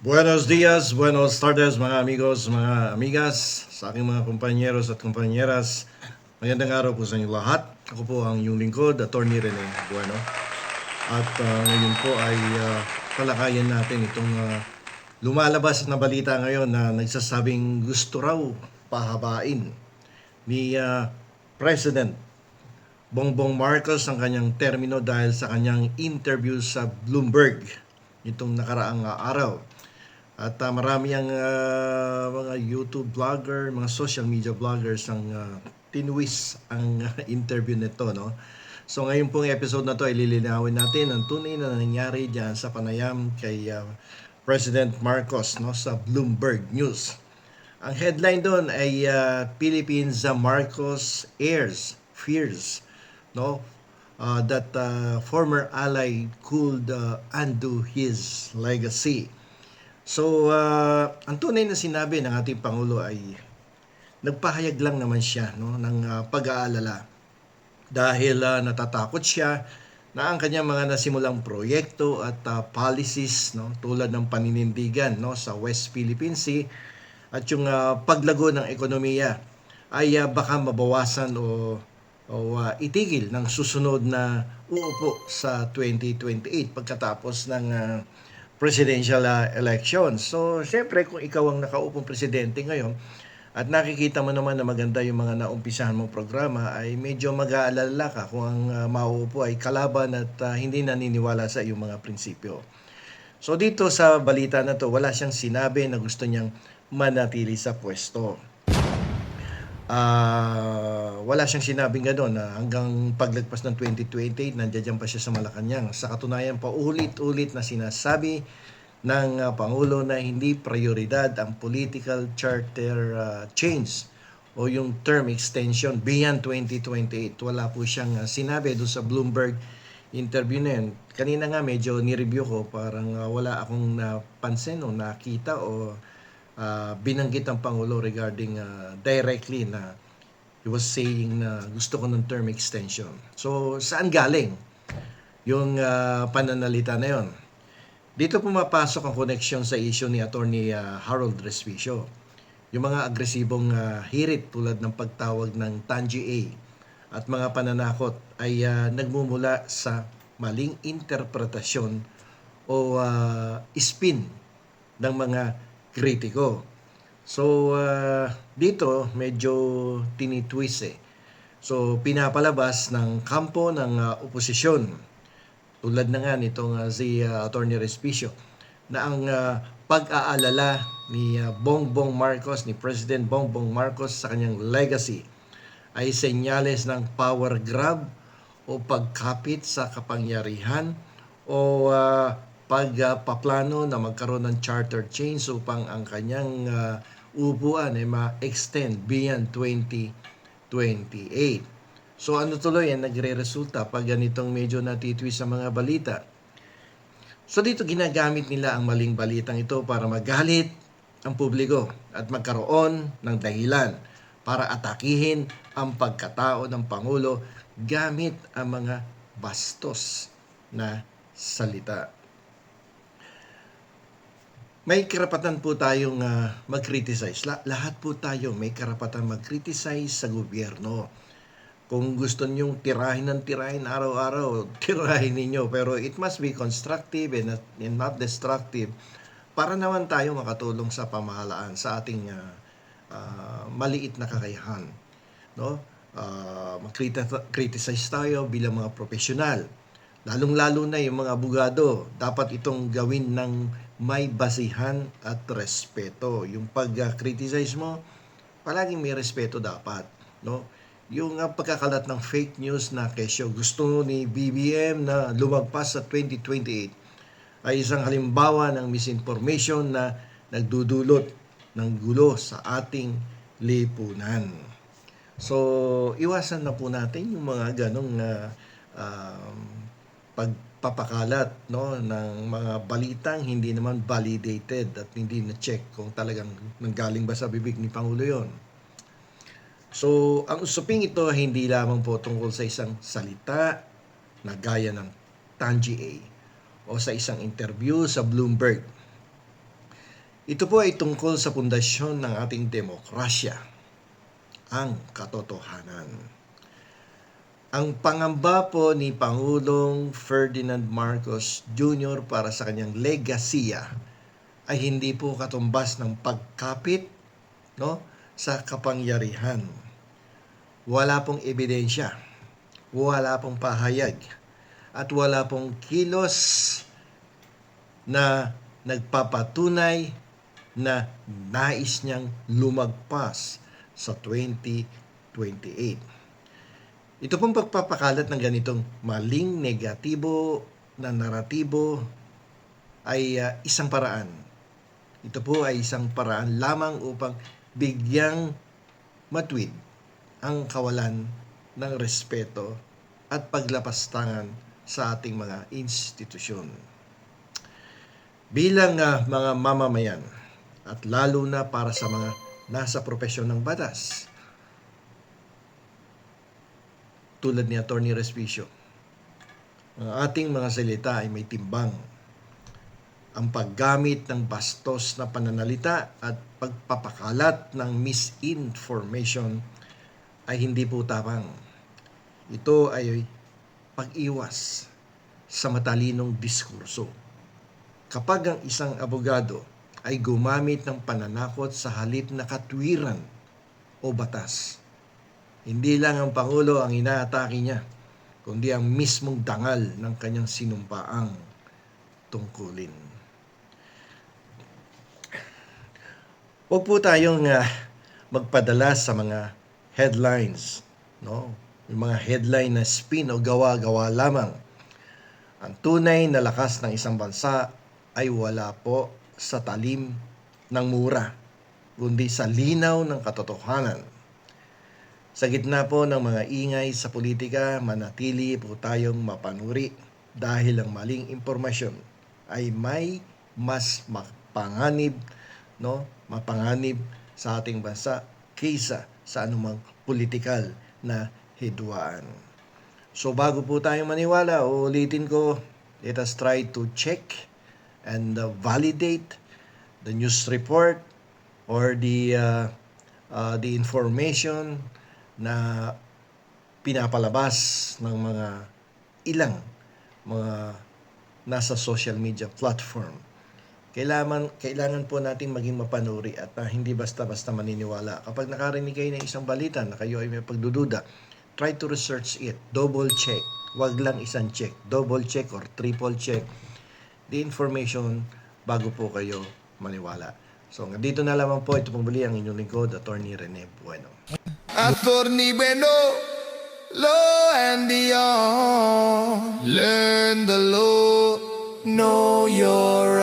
Buenos dias, buenos tardes mga amigos, mga amigas, sa aking mga kumpanyeros at kumpanyeras. Magandang araw po sa inyo lahat. Ako po ang inyong lingkod, Attorney Rene Bueno. At ngayon po ay talakayan natin itong lumalabas na balita ngayon na nagsasabing gusto raw pahabain ni President Bongbong Marcos ang kanyang termino dahil sa kanyang interview sa Bloomberg itong nakaraang araw. At marami ang mga YouTube vlogger, mga social media vloggers ang tinwist ang interview nito, no? So ngayon pong episode na to ay lilinawin natin ang tunay na nangyari diyan sa panayam kay President Marcos, no, sa Bloomberg News. Ang headline doon ay Philippines Marcos airs fears, no, that former ally could undo his legacy. So, ang tunay na sinabi ng ating Pangulo ay nagpahayag lang naman siya, no, ng pag-aalala dahil natatakot siya na ang kanyang mga nasimulang proyekto at policies, no, tulad ng paninindigan, no, sa West Philippine Sea at yung paglago ng ekonomiya ay baka mabawasan o itigil ng susunod na uupo sa 2028 pagkatapos ng presidential election. So, syempre kung ikaw ang nakaupong presidente ngayon at nakikita mo naman na maganda yung mga naumpisahan mong programa, ay medyo mag-aalala ka kung ang mauupo ay kalaban at hindi naniniwala sa iyong mga prinsipyo. So dito sa balita na to, wala siyang sinabi na gusto niyang manatili sa pwesto. Wala siyang sinabing gano'n na hanggang paglagpas ng 2028, nandiyan pa siya sa Malacanang. Sa katunayan, paulit-ulit na sinasabi ng Pangulo na hindi prioridad ang political charter change o yung term extension beyond 2028. Wala po siyang sinabi doon sa Bloomberg interview na yun. Kanina nga medyo ni-review ko, parang wala akong napansin o nakita o binanggit ang Pangulo regarding directly na he was saying na gusto ko ng term extension. So, saan galing yung pananalita na yon? Dito pumapasok ang koneksyon sa issue ni Attorney Harold Respicio. Yung mga agresibong hirit tulad ng pagtawag ng Tangi A at mga pananakot ay nagmumula sa maling interpretasyon o spin ng mga kritiko. So, dito medyo tinitwist eh. So, pinapalabas ng kampo ng oposisyon tulad na nga nitong si Attorney Respicio na ang pag-aalala ni Bongbong Marcos, ni President Bongbong Marcos sa kanyang legacy ay senyales ng power grab o pagkapit sa kapangyarihan o pagpaplano na magkaroon ng charter change upang ang kanyang upuan ay ma-extend beyond 2028. So ano tuloy ang nagre-resulta pag ganitong medyo natitwist sa mga balita? So dito ginagamit nila ang maling balitang ito para magalit ang publiko at magkaroon ng dahilan para atakihin ang pagkatao ng Pangulo gamit ang mga bastos na salita. May karapatan po tayong mag-criticize. Lahat po tayo may karapatan mag-criticize sa gobyerno. Kung gusto nyong tirahin ng tirahin araw-araw, tirahin ninyo. Pero it must be constructive and not destructive para naman tayo makatulong sa pamahalaan, sa ating maliit na kakayahan. No? Mag-criticize tayo bilang mga profesional. Lalong-lalo na yung mga abogado, dapat itong gawin ng may basihan at respeto. Yung pag-criticize mo, palaging may respeto dapat. No? Yung pagkakalat ng fake news na kesyo gusto ni BBM na lumagpas sa 2028 ay isang halimbawa ng misinformation na nagdudulot ng gulo sa ating lipunan. So, iwasan na po natin yung mga ganong pagpapakalat, no, ng mga balitang hindi naman validated at hindi na-check kung talagang nanggaling ba sa bibig ni Pangulo yon. So, ang usaping ito hindi lamang po tungkol sa isang salita na gaya ng Tangi A o sa isang interview sa Bloomberg. Ito po ay tungkol sa pundasyon ng ating demokrasya, ang katotohanan. Ang pangamba po ni Pangulong Ferdinand Marcos Jr. para sa kanyang legasiya ay hindi po katumbas ng pagkapit, no, sa kapangyarihan. Wala pong ebidensya, wala pong pahayag, at wala pong kilos na nagpapatunay na nais niyang lumagpas sa 2028. Ito pong pagpapakalat ng ganitong maling negatibo na naratibo ay isang paraan. Ito po ay isang paraan lamang upang bigyang matwid ang kawalan ng respeto at paglapastangan sa ating mga institusyon. Bilang mga mamamayan at lalo na para sa mga nasa propesyon ng batas, tulad ni Atty. Respicio, ang ating mga salita ay may timbang. Ang paggamit ng bastos na pananalita at pagpapakalat ng misinformation ay hindi po tapang. Ito ay pag-iwas sa matalinong diskurso. Kapag ang isang abogado ay gumamit ng pananakot sa halip na katwiran o batas, hindi lang ang Pangulo ang inaatake niya, kundi ang mismong dangal ng kanyang sinumpaang tungkulin. Huwag po tayong magpadala sa mga headlines, no? Yung mga headline na spin o gawa-gawa lamang. Ang tunay na lakas ng isang bansa ay wala po sa talim ng mura, kundi sa linaw ng katotohanan. Sa gitna po ng mga ingay sa politika, manatili po tayong mapanuri dahil ang maling impormasyon ay may mas mapanganib, no? Mapanganib sa ating bansa kaysa sa anumang politikal na hidwaan. So bago po tayo maniwala, uulitin ko, let us try to check and validate the news report or the information na pinapalabas ng mga ilang mga nasa social media platform. Kailangan po nating maging mapanuri at hindi basta-basta maniniwala. Kapag nakarinig kayo ng isang balita na kayo ay may pagdududa, try to research it. Double check. Wag lang isang check. Double check or triple check the information bago po kayo maniwala. So, dito na lamang po. Ito pong muli ang inyong lingkod, Atty. Rene Bueno. Attorney Bueno, law and beyond. Learn the law, know your